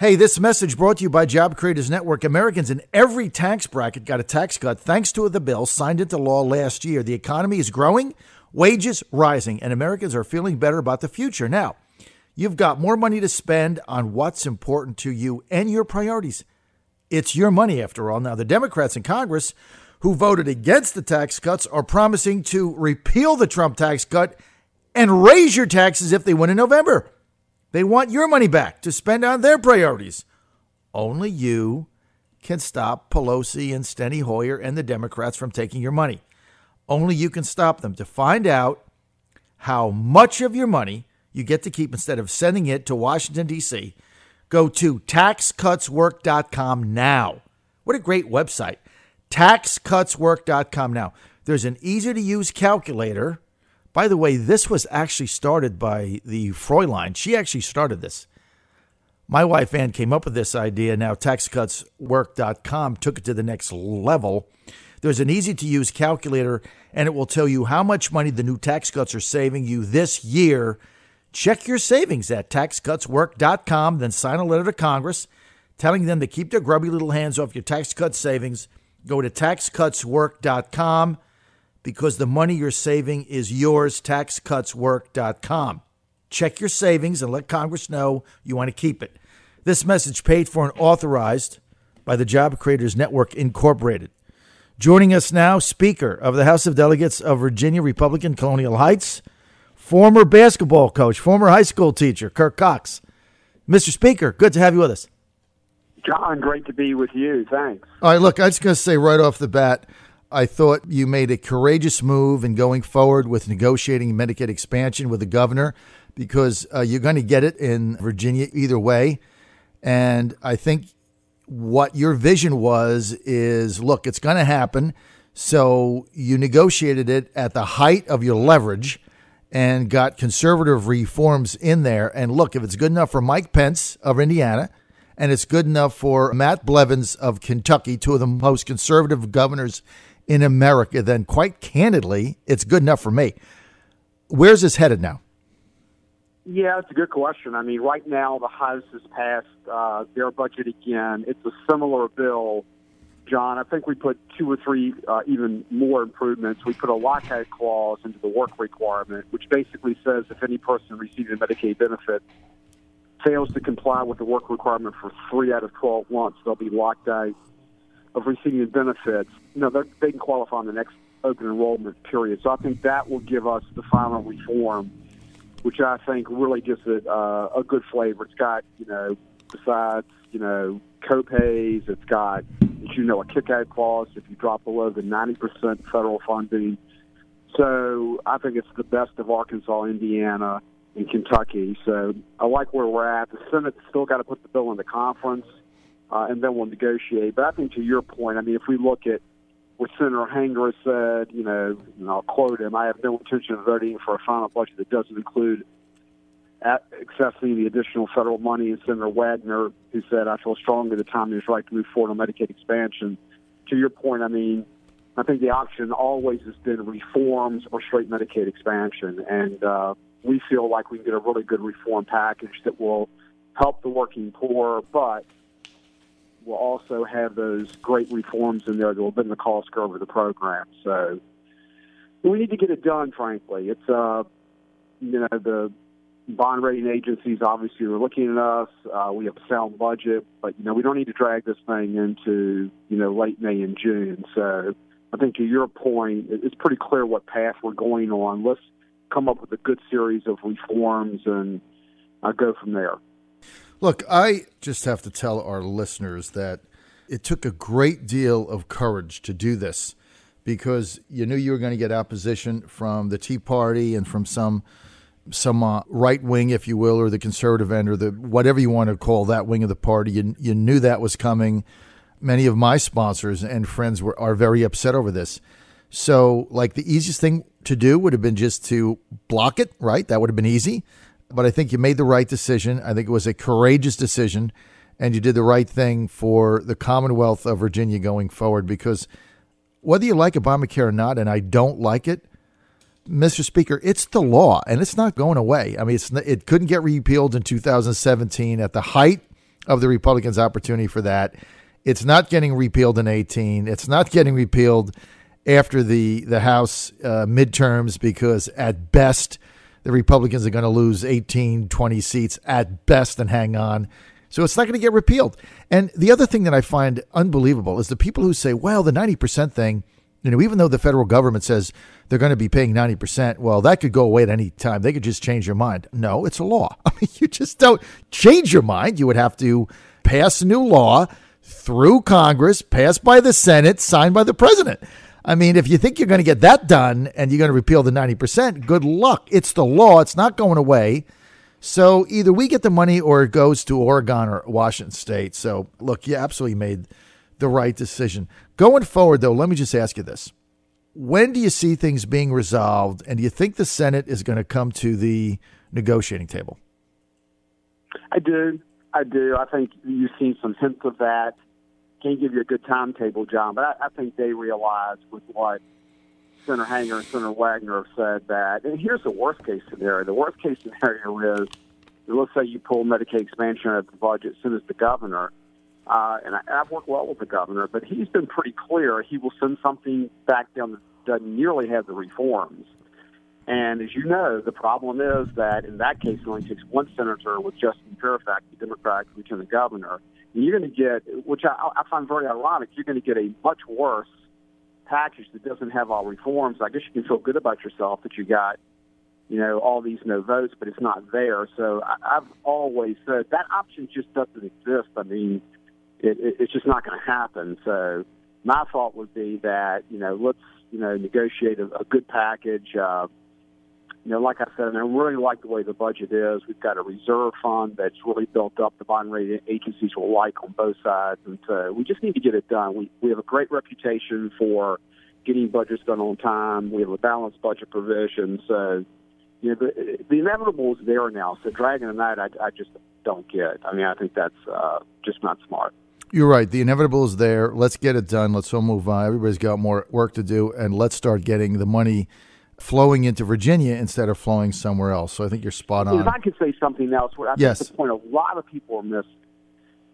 Hey, this message brought to you by Job Creators Network. Americans in every tax bracket got a tax cut thanks to the bill signed into law last year. The economy is growing, wages rising, and Americans are feeling better about the future. Now, you've got more money to spend on what's important to you and your priorities. It's your money, after all. Now, the Democrats in Congress who voted against the tax cuts are promising to repeal the Trump tax cut and raise your taxes if they win in November. They want your money back to spend on their priorities. Only you can stop Pelosi and Steny Hoyer and the Democrats from taking your money. Only you can stop them. To find out how much of your money you get to keep instead of sending it to Washington, D.C., go to taxcutswork.com now. What a great website. Taxcutswork.com now. There's an easy-to-use calculator. By the way, this was actually started by the Fräulein. She actually started this. My wife, Ann, came up with this idea. Now, taxcutswork.com took it to the next level. There's an easy-to-use calculator, and it will tell you how much money the new tax cuts are saving you this year. Check your savings at taxcutswork.com, then sign a letter to Congress telling them to keep their grubby little hands off your tax cut savings. Go to taxcutswork.com. because the money you're saving is yours, taxcutswork.com. Check your savings and let Congress know you want to keep it. This message paid for and authorized by the Job Creators Network, Incorporated. Joining us now, Speaker of the House of Delegates of Virginia, Republican Colonial Heights, former basketball coach, former high school teacher, Kirk Cox. Mr. Speaker, good to have you with us. John, great to be with you. Thanks. All right, look, I was going to say right off the bat, I thought you made a courageous move in going forward with negotiating Medicaid expansion with the governor because you're going to get it in Virginia either way. And I think what your vision is, look, it's going to happen. So you negotiated it at the height of your leverage and got conservative reforms in there. And look, if it's good enough for Mike Pence of Indiana and it's good enough for Matt Blevins of Kentucky, two of the most conservative governors in America, then quite candidly, it's good enough for me. Where's this headed now? Yeah, it's a good question. I mean, right now the House has passed their budget again. It's a similar bill, John. I think we put two or three even more improvements. We put a lockout clause into the work requirement, which basically says if any person receiving a Medicaid benefit fails to comply with the work requirement for 3 out of 12 months, they'll be locked out of receiving benefits. They can qualify on the next open enrollment period. So I think that will give us the final reform, which I think really gives it a good flavor. It's got, besides, co-pays, it's got, a kick-out clause if you drop below the 90% federal funding. So I think it's the best of Arkansas, Indiana, and Kentucky. So I like where we're at. The Senate's still got to put the bill in the conference. And then we'll negotiate. But I think to your point, I mean, if we look at what Senator Hanger said, and I'll quote him, I have no intention of voting for a final budget that doesn't include accessing the additional federal money. And Senator Wagner, who said, I feel strongly the time is right to move forward on Medicaid expansion. To your point, I mean, I think the option always has been reforms or straight Medicaid expansion. And we feel like we can get a really good reform package that will help the working poor, but we'll also have those great reforms in there that will bend the cost curve of the program. So we need to get it done, frankly. It's, the bond rating agencies obviously are looking at us. We have a sound budget, but, we don't need to drag this thing into, late May and June. So I think to your point, it's pretty clear what path we're going on. Let's come up with a good series of reforms and go from there. Look, I just have to tell our listeners that it took a great deal of courage to do this because you knew you were going to get opposition from the Tea Party and from some right wing, if you will, or the conservative end or the whatever you want to call that wing of the party. You knew that was coming. Many of my sponsors and friends are very upset over this. So, like, the easiest thing to do would have been just to block it, right? That would have been easy. But I think you made the right decision. I think it was a courageous decision, and you did the right thing for the Commonwealth of Virginia going forward because whether you like Obamacare or not, and I don't like it, Mr. Speaker, it's the law, and it's not going away. I mean, it couldn't get repealed in 2017 at the height of the Republicans' opportunity for that. It's not getting repealed in 18. It's not getting repealed after the House midterms, because at best, the Republicans are going to lose 18, 20 seats at best and hang on. So it's not going to get repealed. And the other thing that I find unbelievable is the people who say, well, the 90% thing, even though the federal government says they're going to be paying 90%, well, that could go away at any time. They could just change their mind. No, it's a law. I mean, you just don't change your mind. You would have to pass a new law through Congress, passed by the Senate, signed by the president. I mean, if you think you're going to get that done and you're going to repeal the 90%, good luck. It's the law. It's not going away. So either we get the money or it goes to Oregon or Washington State. So, look, you absolutely made the right decision. Going forward, though, let me just ask you this. When do you see things being resolved, and do you think the Senate is going to come to the negotiating table? I do. I think you've seen some hints of that. Can't give you a good timetable, John, but I think they realize with what Senator Hanger and Senator Wagner have said that, and here's the worst-case scenario. The worst-case scenario is, let's say you pull Medicaid expansion out of the budget as soon as the governor, and I've worked well with the governor, but he's been pretty clear he will send something back down that doesn't nearly have the reforms. And as you know, the problem is that in that case, it only takes one senator with Justin Fairfax, the Democrat, to become the governor. And you're going to get, which I find very ironic, you're going to get a much worse package that doesn't have all reforms. I guess you can feel good about yourself that you got, all these no votes, but it's not there. So I've always said that option just doesn't exist. I mean, it's just not going to happen. So my thought would be that, let's, negotiate a good package. Like I said, and I really like the way the budget is. We've got a reserve fund that's really built up. The bond rating agencies will like on both sides. And so we just need to get it done. We have a great reputation for getting budgets done on time. We have a balanced budget provision. So, the inevitable is there now. So dragging on that, I just don't get. I mean, I think that's just not smart. You're right. The inevitable is there. Let's get it done. Let's all move on. Everybody's got more work to do, and let's start getting the money flowing into Virginia instead of flowing somewhere else. So I think you're spot on. If I could say something else, I think the point a lot of people are missing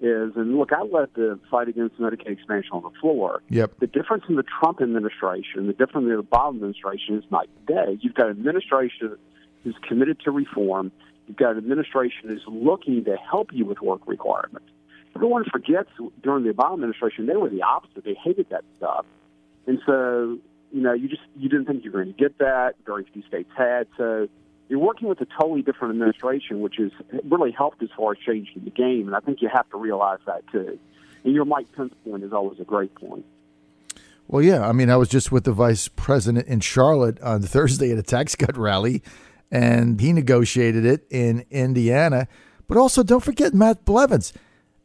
is, and look, I led the fight against Medicaid expansion on the floor. Yep. The difference in the Trump administration, the difference in the Obama administration is night and day. You've got an administration who's committed to reform. You've got an administration who's looking to help you with work requirements. Everyone forgets during the Obama administration, they were the opposite. They hated that stuff. And so, you didn't think you were going to get that. Very few states had. So you're working with a totally different administration, which has really helped as far as changing the game. And I think you have to realize that, too. And your Mike Pence point is always a great point. Well, yeah. I mean, I was just with the vice president in Charlotte on Thursday at a tax cut rally, and he negotiated it in Indiana. But also, don't forget Matt Blevins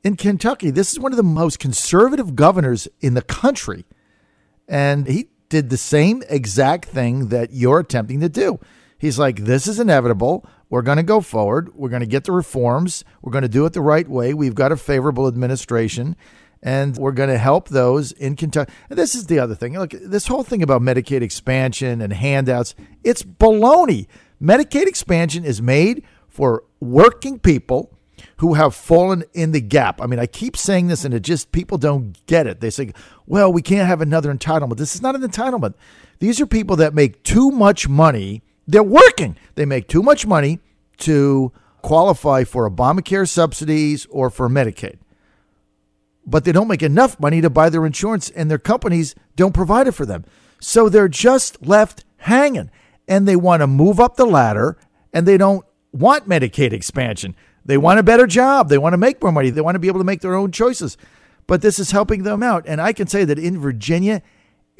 in Kentucky. This is one of the most conservative governors in the country. And he did the same exact thing that you're attempting to do. He's like, this is inevitable. We're going to go forward. We're going to get the reforms. We're going to do it the right way. We've got a favorable administration, and we're going to help those in Kentucky. And this is the other thing. Look, this whole thing about Medicaid expansion and handouts, it's baloney. Medicaid expansion is made for working people who have fallen in the gap. I mean, I keep saying this, and it just, people don't get it. They say, well, we can't have another entitlement. This is not an entitlement. These are people that make too much money. They're working. They make too much money to qualify for Obamacare subsidies or for Medicaid. But they don't make enough money to buy their insurance, and their companies don't provide it for them. So they're just left hanging, and they want to move up the ladder, and they don't want Medicaid expansion. They want a better job. They want to make more money. They want to be able to make their own choices. But this is helping them out. And I can say that in Virginia,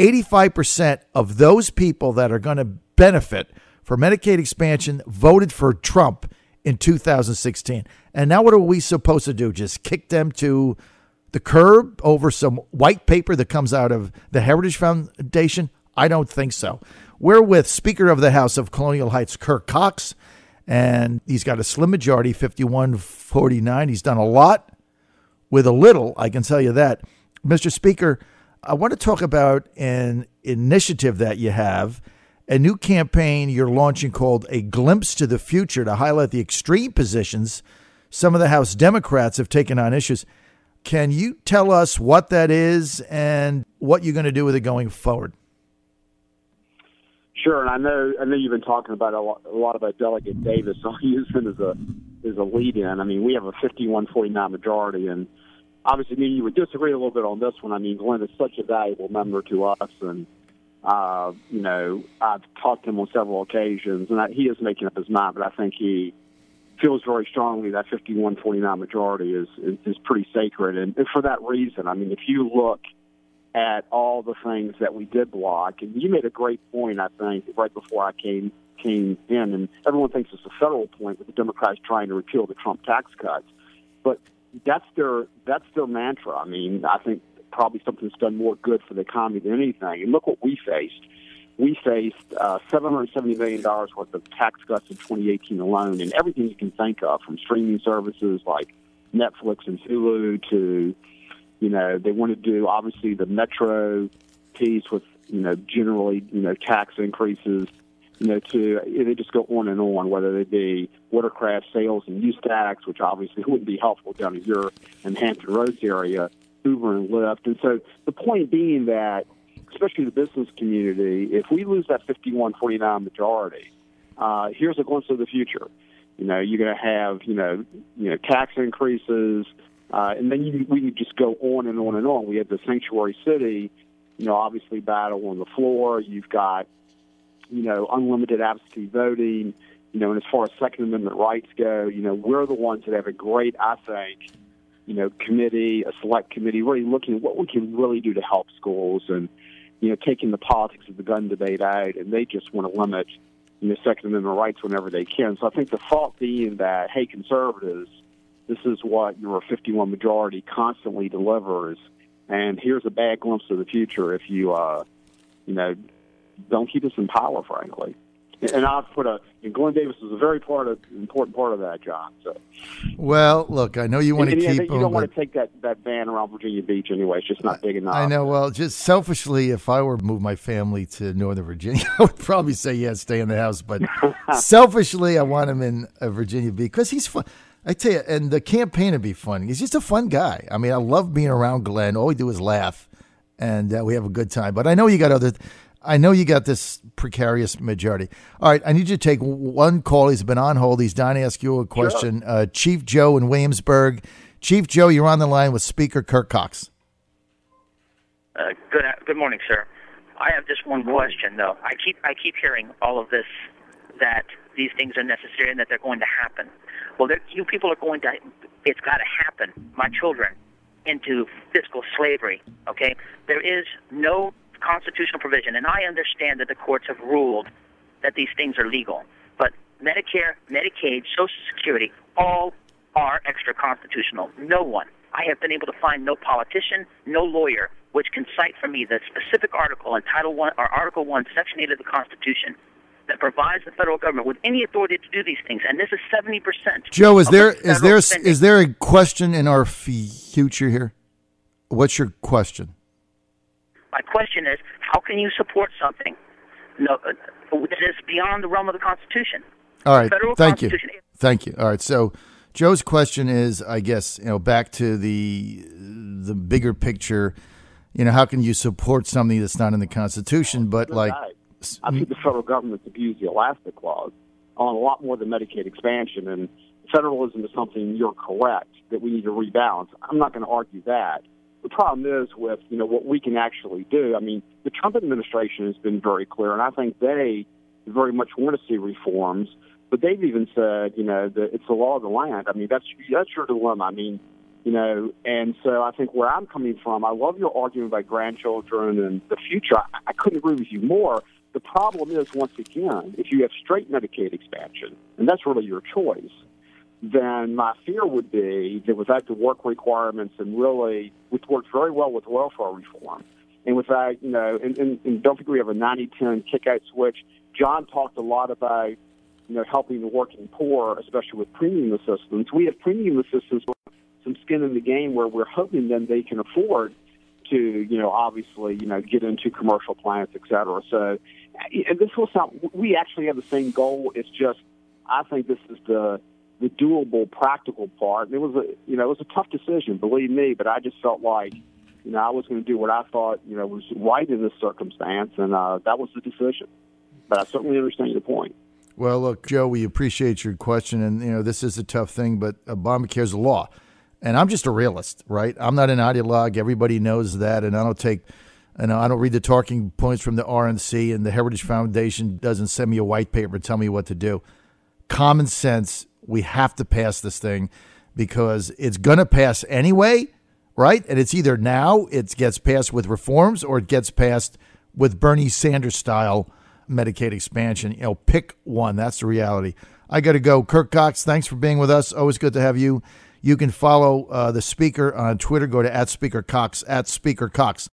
85% of those people that are going to benefit for Medicaid expansion voted for Trump in 2016. And now what are we supposed to do? Just kick them to the curb over some white paper that comes out of the Heritage Foundation? I don't think so. We're with Speaker of the House of Colonial Heights, Kirk Cox. And he's got a slim majority, 51-49. He's done a lot with a little, I can tell you that. Mr. Speaker, I want to talk about an initiative that you have, a new campaign you're launching called A Glimpse to the Future, to highlight the extreme positions some of the House Democrats have taken on issues. Can you tell us what that is and what you're going to do with it going forward? Sure, and I know you've been talking about a lot about Delegate Davis. So I'll use him as a lead-in. I mean, we have a 51-49 majority, and obviously, you would disagree a little bit on this one. I mean, Glenn is such a valuable member to us, and I've talked to him on several occasions, and he is making up his mind, but I think he feels very strongly that 51-49 majority is pretty sacred, and for that reason, I mean, if you look at all the things that we did block, and you made a great point, I think, right before I came in, and everyone thinks it's a federal point with the Democrats trying to repeal the Trump tax cuts, but that's their mantra. I mean, I think probably something that's done more good for the economy than anything. And look what we faced. We faced $770 million worth of tax cuts in 2018 alone, and everything you can think of, from streaming services like Netflix and Hulu to, they want to do, obviously, the Metro piece with, generally, tax increases, they just go on and on, whether they be watercraft sales and use tax, which obviously wouldn't be helpful down here in Hampton Roads area, Uber and Lyft. And so the point being that, especially the business community, if we lose that 51-49 majority, here's a glimpse of the future. You're going to have, tax increases, and then we could just go on and on and on. We had the sanctuary city, obviously battle on the floor. You've got, unlimited absentee voting, and as far as Second Amendment rights go, we're the ones that have a great, I think, committee, a select committee, really looking at what we can really do to help schools and, taking the politics of the gun debate out, and they just want to limit, Second Amendment rights whenever they can. So I think the thought being that, hey, conservatives, this is what your 51 majority constantly delivers, and here's a bad glimpse of the future if you, don't keep us in power, frankly. And I've and Glenn Davis is a very important part of that, John. So. Well, look, I know you want to keep you don't want to take that van around Virginia Beach anyway. It's just not big enough. I know. Well, just selfishly, if I were to move my family to Northern Virginia, I would probably say, yeah, stay in the house. But selfishly, I want him in Virginia Beach because he's fun. I tell you, and the campaign would be fun. He's just a fun guy. I mean, I love being around Glenn. All we do is laugh, and we have a good time. But I know you got this precarious majority. All right, I need you to take one call. He's been on hold. He's dying to ask you a question. Sure. Chief Joe in Williamsburg. Chief Joe, you're on the line with Speaker Kirk Cox. Good morning, sir. I have just one question, though. I keep hearing all of this, that these things are necessary and that they're going to happen. Well, you people are going to. It's got to happen. My children into fiscal slavery. Okay, there is no constitutional provision, and I understand that the courts have ruled that these things are legal, but Medicare, Medicaid, Social Security, all are extra constitutional. No one. I have been able to find no politician, no lawyer, which can cite for me the specific article in Title 1 or Article 1, Section 8 of the Constitution that provides the federal government with any authority to do these things, and this is 70%. Joe, is there a question in our future here? What's your question? My question is, how can you support something that is beyond the realm of the Constitution? All right, thank you. All right, so Joe's question is, I guess, back to the bigger picture, how can you support something that's not in the Constitution, but like... I think the federal government's abused the elastic clause on a lot more than Medicaid expansion, and federalism is something, you're correct, that we need to rebalance. I'm not going to argue that. The problem is with, what we can actually do. I mean, the Trump administration has been very clear, and I think they very much want to see reforms, but they've even said, that it's the law of the land. I mean, that's your dilemma. I mean, and so I think where I'm coming from, I love your argument about grandchildren and the future. I couldn't agree with you more. The problem is, once again, if you have straight Medicaid expansion, and that's really your choice, then my fear would be that without the work requirements and really, which works very well with welfare reform, and without, and don't think we have a 90-10 kick-out switch. John talked a lot about, helping the working poor, especially with premium assistance. We have premium assistance with some skin in the game where we're hoping then they can afford to, obviously, get into commercial plans, et cetera. So, and this will sound, we actually have the same goal. It's just, I think this is the the doable, practical part. And it was a tough decision, believe me, but I just felt like, I was going to do what I thought, was right in this circumstance, and that was the decision. But I certainly understand your point. Well, look, Joe, we appreciate your question, and, this is a tough thing, but Obamacare is a law. And I'm just a realist, right? I'm not an ideologue. Everybody knows that, and I don't read the talking points from the RNC, and the Heritage Foundation doesn't send me a white paper and tell me what to do. Common sense, we have to pass this thing because it's going to pass anyway, right? And it's either now it gets passed with reforms or it gets passed with Bernie Sanders style Medicaid expansion. Pick one. That's the reality. I got to go. Kirk Cox, thanks for being with us. Always good to have you. You can follow the speaker on Twitter. Go to @SpeakerCox, @SpeakerCox.